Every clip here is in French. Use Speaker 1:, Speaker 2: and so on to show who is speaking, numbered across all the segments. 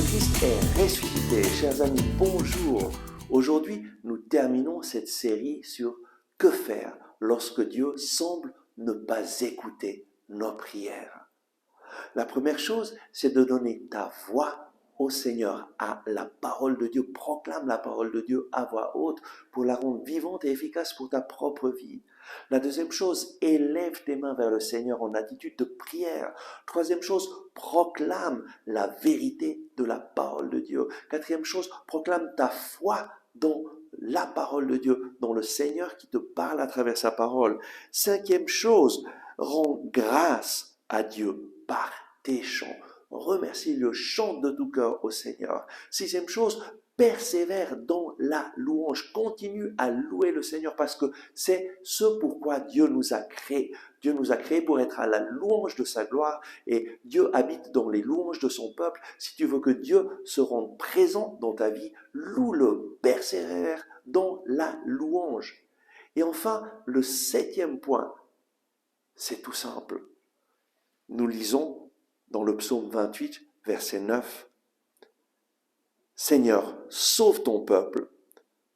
Speaker 1: Christ est ressuscité. Chers amis, bonjour. Aujourd'hui, nous terminons cette série sur que faire lorsque Dieu semble ne pas écouter nos prières. La première chose, c'est de donner ta voix au Seigneur, à la parole de Dieu. Proclame la parole de Dieu à voix haute pour la rendre vivante et efficace pour ta propre vie. La deuxième chose, élève tes mains vers le Seigneur en attitude de prière. Troisième chose, proclame la vérité de la parole de Dieu. Quatrième chose, proclame ta foi dans la parole de Dieu, dans le Seigneur qui te parle à travers sa parole. Cinquième chose, rends grâce à Dieu par tes chants. Remercie-le, chante de tout cœur au Seigneur. Sixième chose, persévère dans la louange. Continue à louer le Seigneur parce que c'est ce pourquoi Dieu nous a créés. Dieu nous a créés pour être à la louange de sa gloire et Dieu habite dans les louanges de son peuple. Si tu veux que Dieu se rende présent dans ta vie, loue-le, persévère dans la louange. Et enfin, le septième point, c'est tout simple. Nous lisons dans le psaume 28, verset 9. Seigneur, sauve ton peuple,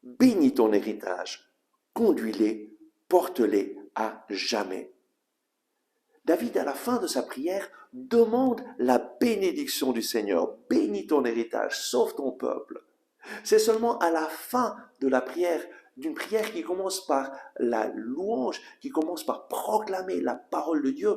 Speaker 1: bénis ton héritage, conduis-les, porte-les à jamais. David, à la fin de sa prière, demande la bénédiction du Seigneur. Bénis ton héritage, sauve ton peuple. C'est seulement à la fin de la prière, d'une prière qui commence par la louange, qui commence par proclamer la parole de Dieu,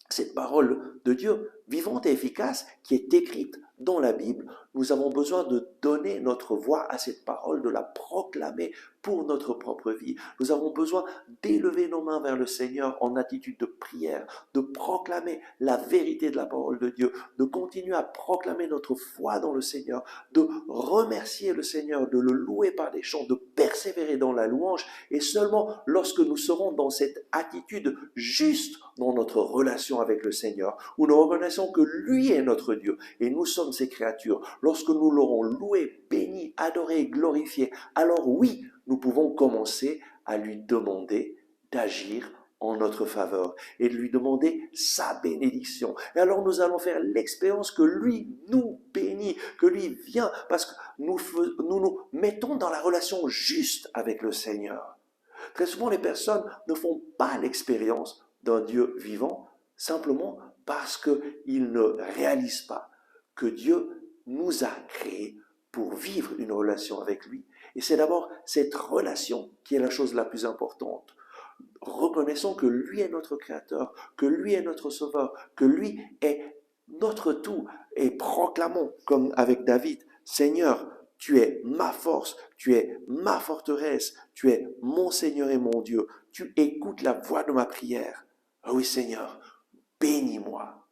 Speaker 1: cette parole de Dieu vivante et efficace qui est écrite dans la Bible, nous avons besoin de donner notre voix à cette parole, de la proclamer pour notre propre vie. Nous avons besoin d'élever nos mains vers le Seigneur en attitude de prière, de proclamer la vérité de la parole de Dieu, de continuer à proclamer notre foi dans le Seigneur, de remercier le Seigneur, de le louer par des chants, de persévérer dans la louange. Et seulement lorsque nous serons dans cette attitude juste dans notre relation avec le Seigneur, où nous reconnaissons que lui est notre Dieu et nous sommes ses créatures, lorsque nous l'aurons loué, béni, adoré et glorifié, alors oui, nous pouvons commencer à lui demander d'agir en notre faveur et de lui demander sa bénédiction. Et alors nous allons faire l'expérience que lui nous bénit, que lui vient, parce que nous mettons dans la relation juste avec le Seigneur. Très souvent, les personnes ne font pas l'expérience d'un Dieu vivant simplement parce qu'ils ne réalisent pas que Dieu nous a créés pour vivre une relation avec lui. Et c'est d'abord cette relation qui est la chose la plus importante. Reconnaissons que lui est notre créateur, que lui est notre sauveur, que lui est notre tout. Et proclamons, comme avec David, Seigneur, tu es ma force, tu es ma forteresse, tu es mon Seigneur et mon Dieu. Tu écoutes la voix de ma prière. Ah oui Seigneur, bénis-moi.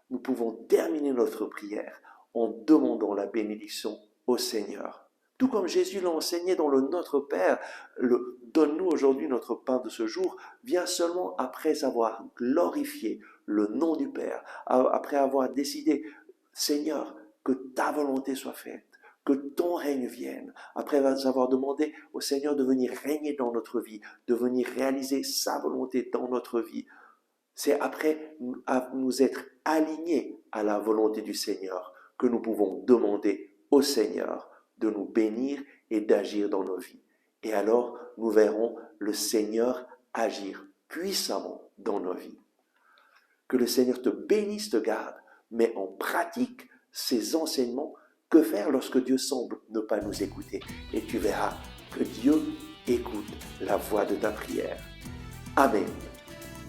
Speaker 1: Nous pouvons terminer notre prière en demandant la bénédiction au Seigneur. Tout comme Jésus l'a enseigné dans le Notre Père, le donne-nous aujourd'hui notre pain de ce jour, vient seulement après avoir glorifié le nom du Père, après avoir décidé, Seigneur, que ta volonté soit faite, que ton règne vienne, après avoir demandé au Seigneur de venir régner dans notre vie, de venir réaliser sa volonté dans notre vie. C'est après nous être alignés à la volonté du Seigneur que nous pouvons demander au Seigneur de nous bénir et d'agir dans nos vies. Et alors, nous verrons le Seigneur agir puissamment dans nos vies. Que le Seigneur te bénisse, te garde, mais en pratique ces enseignements. Que faire lorsque Dieu semble ne pas nous écouter? Et tu verras que Dieu écoute la voix de ta prière. Amen.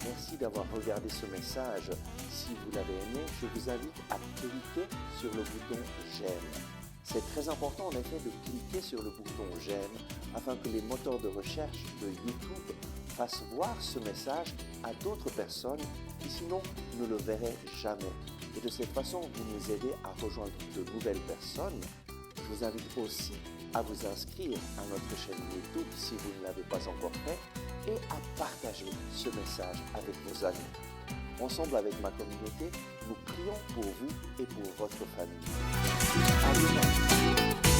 Speaker 1: Merci d'avoir regardé ce message. Si vous l'avez aimé, je vous invite à cliquer sur le bouton j'aime. C'est très important en effet de cliquer sur le bouton j'aime afin que les moteurs de recherche de YouTube fassent voir ce message à d'autres personnes qui sinon ne le verraient jamais. Et de cette façon, vous nous aidez à rejoindre de nouvelles personnes. Je vous invite aussi à vous inscrire à notre chaîne YouTube si vous ne l'avez pas encore fait et à partager ce message avec vos amis. Ensemble avec ma communauté, nous prions pour vous et pour votre famille. À bientôt.